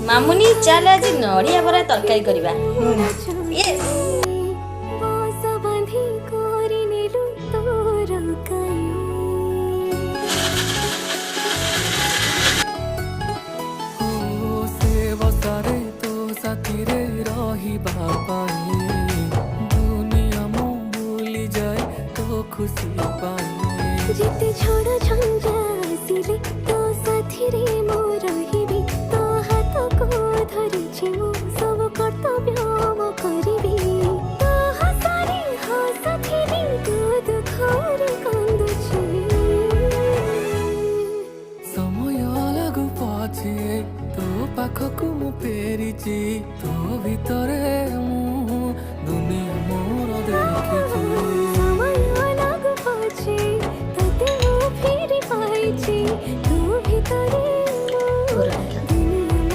ମାମୁନି ଚାଲ ଆଜି ନଡ଼ିଆ ବରା ତରକାରୀ କରିବା। ୟେସ୍। ବସାରେ ତୋ ସାଥିରେ ରହିବା ପାଇଁ ଦୁନିଆ ମୁଁ ଭୁଲି ଯାଏ ତୋ ଖୁସି ପାଇଁ। ଯେତେ ଝଡ଼ ଝଞ୍ଜା ଆସିଲେ ତୋ ସାଥିରେ ମୁଁ ରହିବି। ତୋ ହାତକୁ ଧରିଛି ମୁଁ ସବୁ କର୍ତ୍ତବ୍ୟ ମୁଁ କରିବି। ତୋ ହସରେ ହସୁଥିବି ତୋ ଦୁଃଖରେ କାନ୍ଦୁଛି। ସମୟ ଲାଗୁ ପଛେ ତୋ ପାଖକୁ ମୁଁ ଫେରିଛି ତୋ ଭିତରେ ମୁଁ